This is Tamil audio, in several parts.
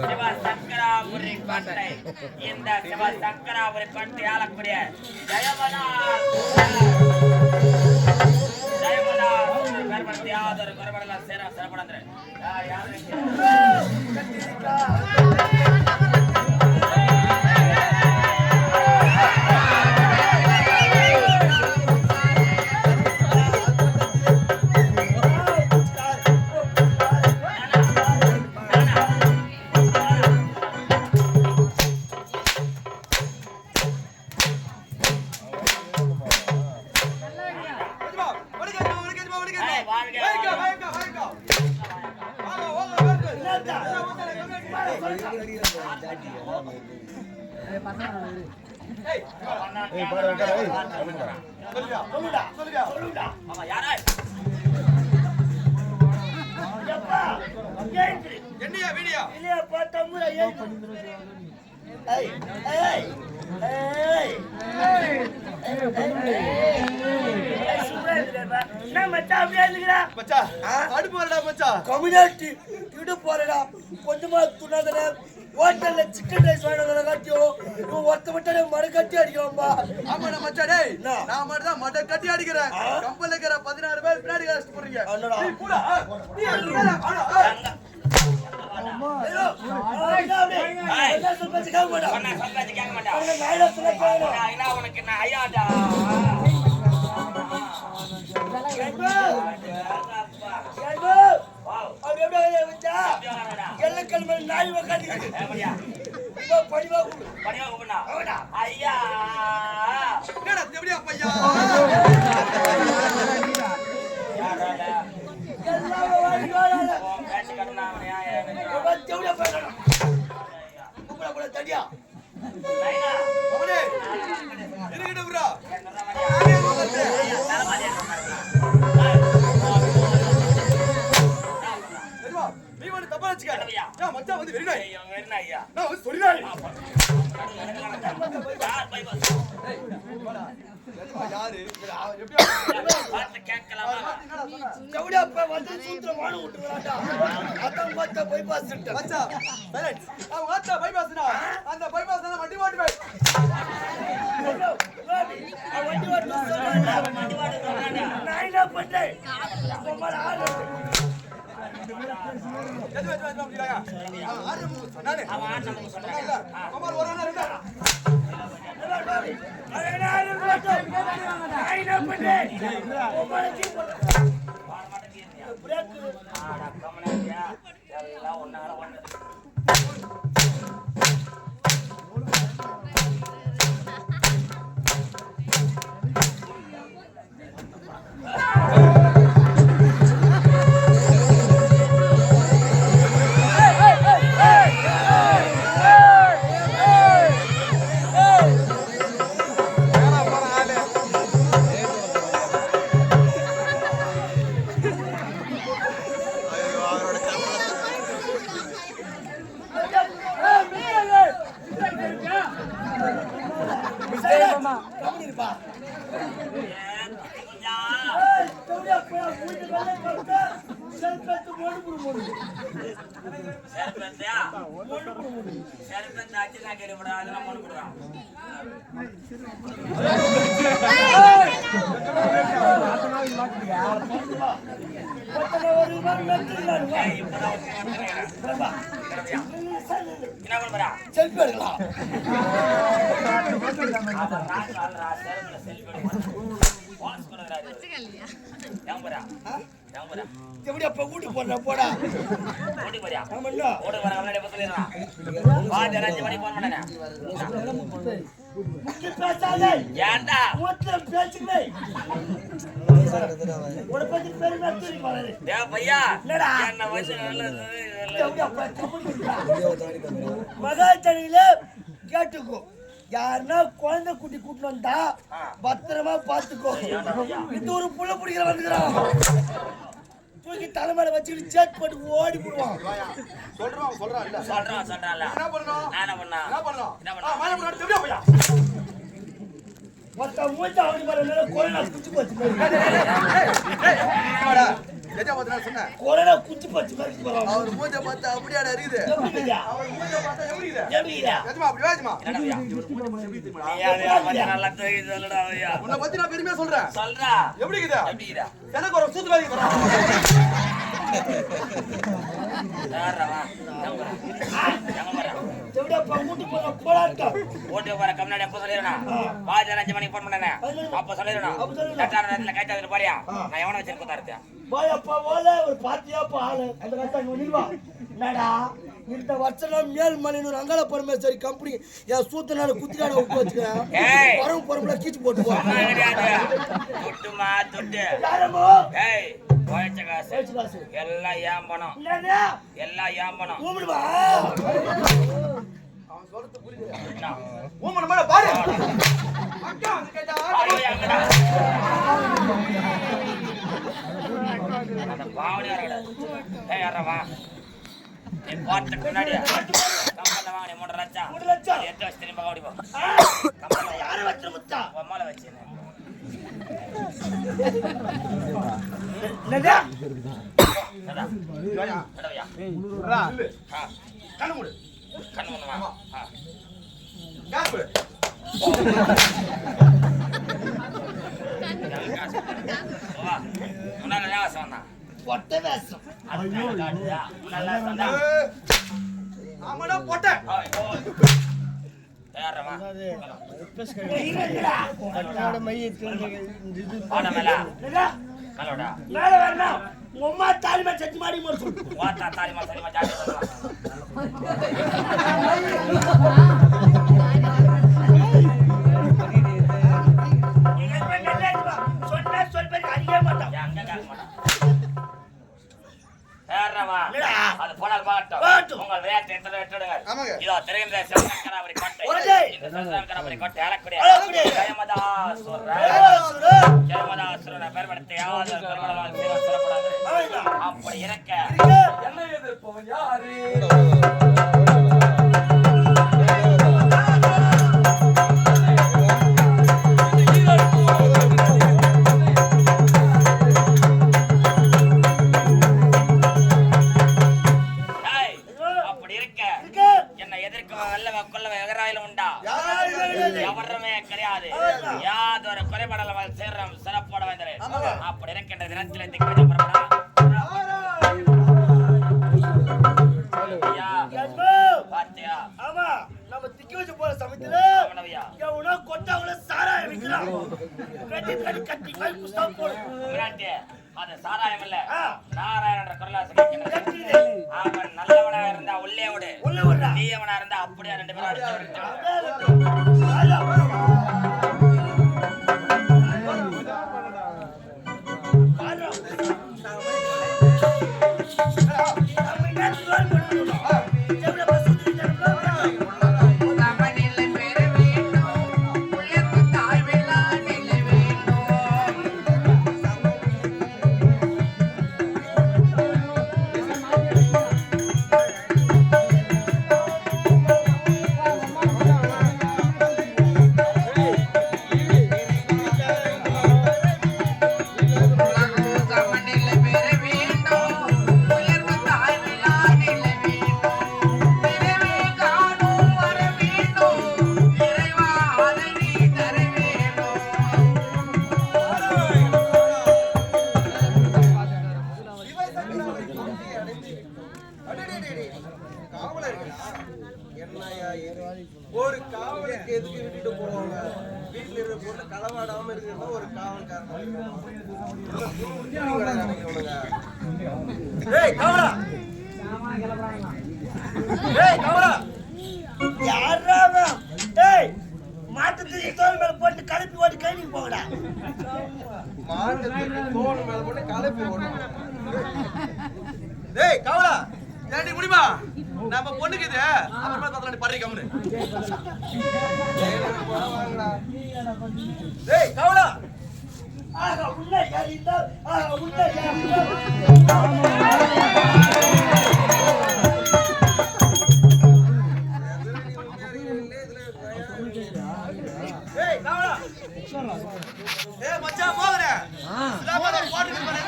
சிவசங்கராபுரி பட்டை இந்த சிவசங்கராபுரி பட்டை ஆளக்கூடிய ஜெயமலா யாதொரு குறைபாடெல்லாம் சிறப்படந்து கம்யூனிட்டி இடு போறடா கொஞ்சமா துணாதன ஹோட்டல்ல சிக்கன் ரைஸ் வாங்கிட்டு காட்டியும் ஒருத்த மட்டும் மடை கட்டி அடிக்கிறோம்பா. ஆமா மச்சா டேய் நான் மட்டும் தான் மடை கட்டி அடிக்கிறேன். கம்பல்ல இருக்கிற 16 பேர் பின்னாடி கஷ்ட போறீங்க. நீ கூட நீ என்ன சொல்றது கேட்க மாட்டா. நான் சொல்றது கேட்க மாட்டா. நாயில சொல்ல போறேன். நான் உனக்கு நான் ஐயாடா. நாய் உக்காந்து படிவா கூப்பிடா ஐயா எப்படியா பையா தடியா மச்சா வந்து வெறினாய் வெறினாய்யா நான் வந்து சொல்லினாய் யாரு பாத்து கேட்கலாமா ஜவுடியாப்ப வந்து சூத்திர வாணு விட்டுறாடா அதான் மத்த பைபாஸ் சென்டர் மச்சா சைலன்ஸ் நான் வாட்ட பைபாஸ்னா அந்த பைபாஸ்னா வண்டி ஓட்டுவே வண்டி ஓட்டு சொல்றடா வண்டி ஓட்டு சொல்றடா நான் என்ன பண்ணேன் சும்மா ஆளு செல்ஃபி எடுக்கலாம் எப்படி அப்ப கூட்டு போற போடா ஓடி போறியா ஆமாண்ணா ஓடு வர முன்னாடி சொல்லிடுறான் வா ஜராஜி மணி போன் பண்ணனே முக்கிய பேசாதே ஏன்டா முக்கிய பேசுவே ஒரு பத்தி பேரு நத்துறி பாரு டேய் பையா என்னடா என்ன வயசு நல்லது எப்படி அப்ப மகாச்சனியில கேட்டுக்கோ யாருன்னா குழந்தை குட்டி கூட்டு வந்தா பத்திரமா பாத்துக்கோ இது ஒரு புள்ள பிடிக்கிற வந்துக்கிறான் தூக்கி தலைமையில வச்சுக்கிட்டு சேட் போட்டு ஓடி போடுவான் சொல்றான்ல என்ன பண்ணணும் மொத்த மூச்சா அவனி மேல கொரோனா குச்சி போச்சு எஜா பார்த்தா சொன்னேன் கொரோனா குச்சி பச்சு மாதிரி போறான் அவர் மூஞ்ச பார்த்தா அப்படியே இருக்குது அவர் மூஞ்ச பார்த்தா எப்படி இருக்குது எஜமா அப்படி வாஜமா நல்லா தெரியுது சொல்லடா ஐயா உன்னை பத்தி நான் பெருமையா சொல்றேன் சொல்றா எப்படி இருக்குது எப்படி இதா எனக்கு ஒரு சூத்து மாதிரி தரா யாரவா எவ்வளோ பங்குட்டு போற போராட்ட ஓட்டு வர கம்னாடி அப்ப சொல்லிரனா பாஜ 5 மணிக்கு போன் பண்ணனே அப்ப சொல்லிரனா கட்டார நேரத்துல கைத்தால போறியா நான் எவன வச்சிருக்க தரதே போயப்பா ஓல ஒரு பாத்தியாப்பா ஆளு அந்த கட்ட நில்வா என்னடா இந்த வருஷம் மேல் மலையூர் அங்காள பரமேஸ்வரி கம்பெனி என் சூத்தனால குத்திடாட விட்டு வச்சுக்கிறேன் பரம் பரம்ல கீச்சு போட்டு போ துட்டுமா துட்டு யாரமோ ஏய் போயச்ச காசு எல்லாம் ஏன் பணம் எல்லாம் ஏன் பணம் ஊமுடுவா அவன் சொல்றது புரியல ஊமன மேல பாரு அக்கா வந்து கேட்டா அந்த பாவனியாரடா ஏய் யாரவா நீ பாத்து முன்னாடி கம்பல வாங்க 3 லட்சம் எத்த வச்சு திரும்ப ஓடி போ கம்பல யார வச்சு முத்தா உம்மால வச்சேனே என்னடா என்னடா யோயா என்னடா இல்ல கண்ணு மூடு கண்ணு மூடுமா காப்பு வா முன்னால நான் சொன்னா பொட்ட வேஷம் ஐயோ காடுடா முன்னால சொன்னா ஆமாடா போட்ட யாரவா கட்டாட மைய இது ஆடமேல என்னடா கலோடா மேல வரணும் உங்க அம்மா தாலிமா செஞ்சு மாடி மோசு வாத்தா தாலிமா ஜாடி சொல்லலாம் சொன்னா சொல்படி அறிய மாட்டான் அங்க கேட்க மாட்டான் யாரவா அது போனால் பாட்டும். பாட்டும் உங்கள் விளையாட்டு எத்தனை வெட்டுடுங்க ஆமாங்க இதோ திரைகின்ற சிவசங்கராபுரி கோட்டை ஓடே. இந்த சிவசங்கராபுரி கோட்டை அழக்கூடிய. ஜெயமதாசுரன் ஜெயமதாசுரனை பெருமடுத்த யாவது பெருமளவால் சிறப்படாது அப்படி இருக்க என்ன எதிர்ப்பவன் யாரு எவருமே கிடையாது யாதொரு குறைபடலாமல் சேரம் சிறப்போட வந்தது அப்படி இருக்கின்ற தினத்தில் பாத்தியா ஆமா நம்ம திக்கி வச்சு போற சமயத்துல எவனோ கொட்டாவுல சாராயம் விக்கிறான் கட்டி கட்டி கட்டி போய் புஸ்தகம் போடு அது சாராயம் இல்ல நாராயணன்ற குரலாசிரியர் அவன் நல்லவனா இருந்தா உள்ளே விடு தீயவனா இருந்தா அப்படியே 2 பேரும் அடிச்சு ஒரு காவலுக்கு எதுக்கு விட்டுட்டு போவாங்க வீட்டுல இருக்கிற பொண்ணு களவாடாம இருக்கிறதா ஒரு காவல்காரன் மாட்டுக்கு தோல் மேல போட்டு கலப்பி ஓடி கைக்கு போகடா மாட்டுக்கு தோல் மேல போட்டு கலப்பி ஓடணும் டேய் கவலா ஏண்டி முடிமா நம்ம பொண்ணுக்கு இது அப்புறமா பார்த்தா நீ பறி கம்னு டேய் கவலா ஆஹா உள்ள யாரிந்தா ஆஹா உள்ள யாரிந்தா ஏய் கவலா ஏய் மச்சான் போறே இல்லாம பாட்டு பண்ணி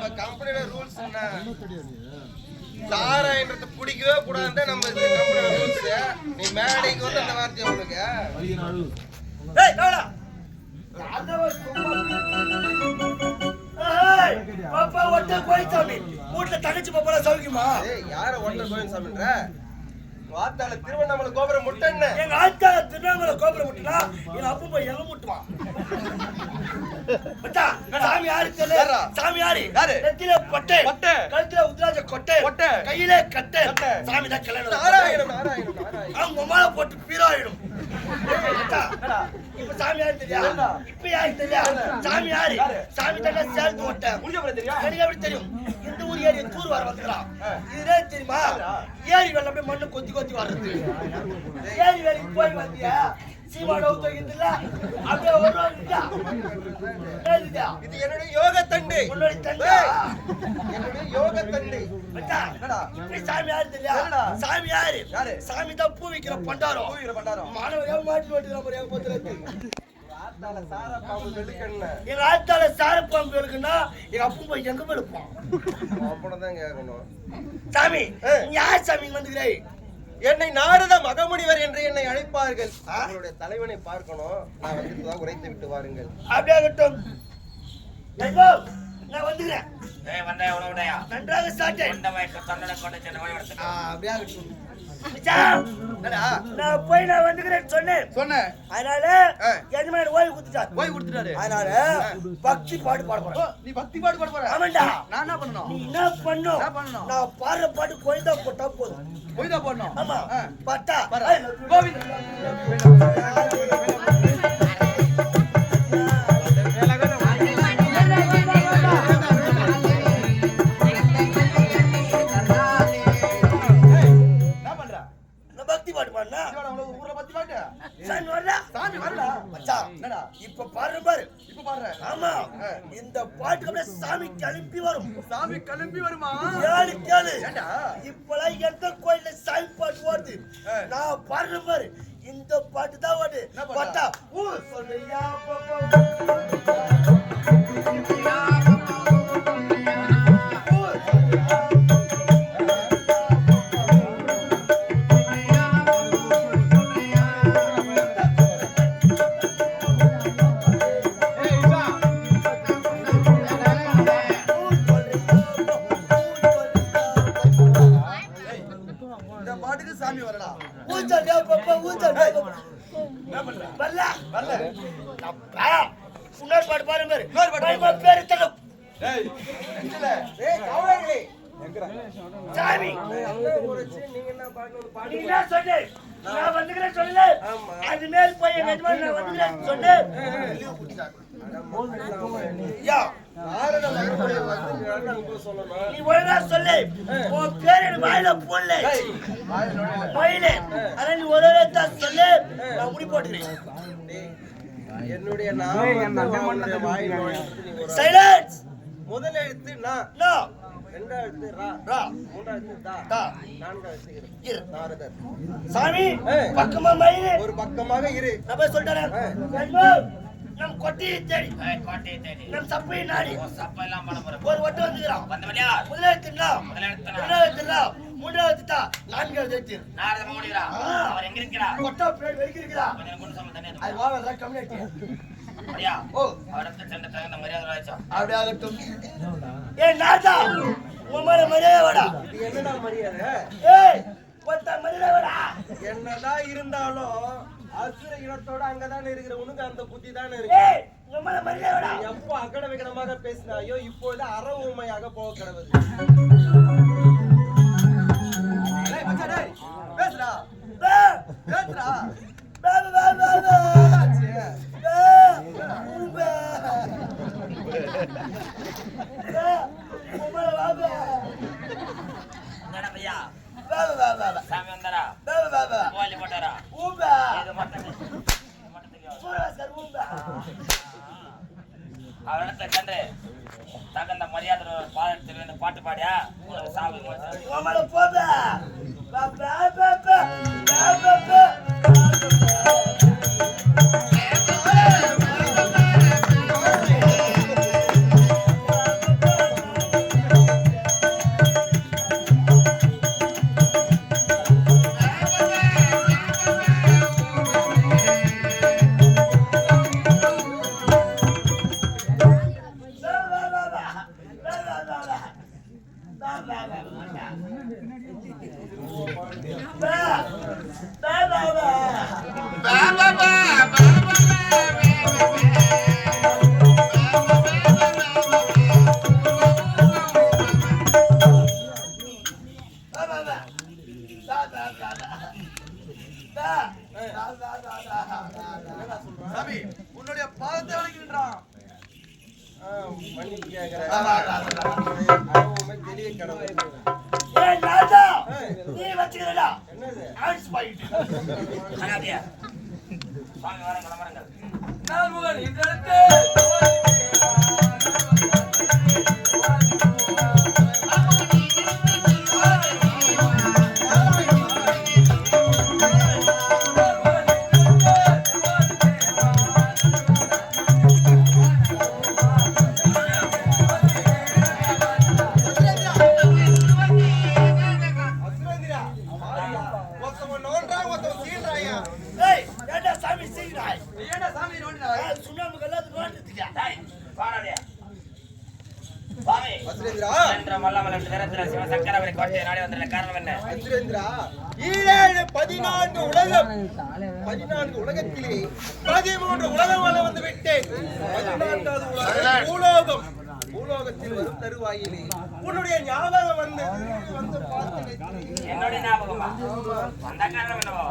நம்ம கம்பெனியோட ரூல்ஸ் என்ன? சாராயன்றது பிடிக்கவே கூடாது நம்ம கம்பெனியோட ரூல்ஸ். நீ மேடைக்கு வந்து அந்த வார்த்தை உனக்கு ஏய் கவலா பாப்பா ஒட்ட கோயிச்சாமி வீட்டுல தங்கச்சி பாப்பா சௌக்கியமா? ஏய் யார ஒட்ட கோயின்சாமின்ற? வாத்தால திருவண்ணாமலை கோபுரம் முட்டன்னு. எங்க ஆத்தால திருவண்ணாமலை கோபுரம் முட்டனா எங்க அப்பா போய் எங்க முட்டுவான்? பட்டா சாமி யாரு தெரியல. சாமி யாரு? நெத்தில பட்டை கழுத்துல உத்ராஜ கொட்டை கையில கட்டை. சாமி தான் கல்யாணம். நாராயணம் நாராயணம் நாராயணம். அவங்க மாலை போட்டு பீராயிடும். இப்ப சாமி யாரு தெரியா? இப்ப யாரு தெரியா? சாமி யாரு? சாமி தானே சேர்ந்து ஓட்ட. எனக்கு எப்படி தெரியும்? இந்த ஊர் ஏரி தூர் வர வந்துக்கிறான். இதுவே தெரியுமா? ஏரி வெள்ள அப்படியே மண்ணு கொத்தி கொத்தி வர்றது. ஏரி வேலைக்கு போய் வந்தியா? சீமாட ஊத்துக்கிட்டுல அப்படியே வருவாங்க. இது என்னுடைய யோக தண்டு. உன்னோட தண்டா என்னுடைய யோக தண்டு. இப்படி சாமி யாரு தெரியா? சாமி யாரு? சாமி தான் பூ விக்கிற பண்டாரம். மாணவ மாட்டி ஓட்டுக்கிற மாதிரி போத்துறது. எங்க ஆத்தால சாரப்பாம்பு இருக்குன்னா எங்க அப்பா போய் எங்க போயிருப்பான்? அப்படிதான் கேட்கணும். சாமி யார் சாமி வந்துக்கிறே? என்னை நாரத மகமுனிவர் என்று என்னை அழைப்பார்கள். அவங்களுடைய தலைவனை பார்க்கணும். நான் வந்து உரைத்து விட்டு வாருங்கள். அப்படியே ஆகட்டும். நான் வந்துக்கிறேன். நன்றாக சாட்டேன். அப்படியே ஆகட்டும். நான் போய் நான் வந்துக்கிறேன் சொன்னேன். அதனால எஜமான் ஓய்வு கொடுத்துட்டாரு. அதனால பக்தி பாட்டு பாட போறேன். நீ பக்தி பாட்டு பாட போற? ஆமாண்டா. நான் என்ன பண்ணணும்? நீ என்ன பண்ணணும்? நான் பாடுற பாட்டு கோயிந்தா போட்டா போதும். போய்தா போடணும். ஆமா பாட்டா கோவிந்த் இப்ப பாரு பாரு. இப்ப பாரு. ஆமா இந்த பாட்டு அப்படியே சாமி கிளம்பி வரும். சாமி கிளம்பி வருமா? கேளு கேளு. இப்பெல்லாம் எந்த கோயில்ல சாமி பாட்டு ஓடுது? நான் பாரு பாரு. இந்த பாட்டு தான் ஓடு. பாட்டா ஊ சொல்றியா பாப்பா. சாமி வரடா. ஊஞ்சல்யா பாப்பா ஊஞ்சல்யா பாப்பா. என்ன பண்ற? வரல வரல. அப்பா உன்னர் பாட்டு பாரு பாரு. பாரு பேரு தல. ஏய் இல்ல. ஏய் கவலைங்களே. சாமி நீங்க என்ன பாடணும்? பாடி. நீ என்ன சொன்னே? நான் வந்துக்கிறேன் சொல்லு. அது மேல் போய் எஜமான் நான் வந்துக்கிறேன் சொல்லு. லீவ் புடிச்சாங்க. யா நாரத மகமுனிவர் வந்து நான் சொல்லணும். நீ ஒழுங்கா சொல்லு. உன் பேர் என்ன வாயில போடல. வாயில. அத நீ ஒரு தான் சொல்லு. நான் முடி போட்டுறேன். என்னுடைய நாமத்தை வாயில நுழைத்து சைலன்ஸ். முதல் எழுத்து நான். நோ. இரண்டாவது எழுத்து ரா. ரா. மூன்றாவது எழுத்து தா. தா. நான்காவது எழுத்து இரு. நாரதர். சாமி பக்கமா மயிலே. ஒரு பக்கமாக இரு. நான் போய் சொல்றேன். நம் கொட்டியை தேடி நம் சப்பை நாடி ஒரு ஒட்டு வந்துக்கிறான். முதலாவது தின்னா மூன்றாவது திட்டா நான்காவது எழுத்து. கொட்டா பிளேட் வைக்கிறீங்களா? அது வாவ கம்யூனிட்டி. ஓ அப்படியே ஆகட்டும். ஏ நாதா உன் மேல மரியாதை வாடா. இது என்னடா மரியாதை? ஏய் ஒத்த மரியாதை வாடா. என்னதான் இருந்தாலும் அசுர இனத்தோட அங்கதானே இருக்கிற உனக்கு அந்த புத்தி தானே இருக்கு. ஏய் உன் மேல மரியாதை வாடா. எப்போ அகடவிகடமாக பேசினாயோ இப்போது அற ஊமையாக போக கிடவுது. டேய் மச்சான் டேய் பேசுடா. பேசுடா. பா பா பா பா. தகுந்த மரியாதை பாட்டு பாடியா சாமி சாமி உன்னுடைய பாதத்தை வணங்குகின்றான். மன்னிப்பு கேட்கிறேன். அனுபவமே தெரிய கடவுள். ஏய் ராஜா நீ வச்சுக்கிறடா என்னது? ஆன்ஸ் பாயிண்ட் அனாதியா வாங்க வர கிளம்புறங்க. நான் முகன் இன்றெடுத்து அசுரந்திரா, ஒருத்தவன் நோன்றான், ஒருத்தவன் சீன்றாயா? ஏய் ஏண்டா சாமி சீக்கிரம் ஏன்டா சாமி நோண்டினாய்? சுண்ணாம்பு கல்லாது நோண்டுதுங்க டேய் வாடாதே வாவே அசுரந்திரா, என்ற மல்லமல நிரந்தர சிவசங்கரவரை கோட்டையை நாடி வந்த காரணம் என்ன? அசுரந்திரா, ஈரேழு 14 உலகம் 14 உலகத்திலே 13 உலகம் வள வந்து விட்டேன். 14வது உலகம் பூலோகம். பூலோகத்தில் வரும் தருவாயிலே உன்னுடைய ஞாபகம் வந்து பார்த்து என்னோட ஞாபகமா அந்த காரணம் என்னவோ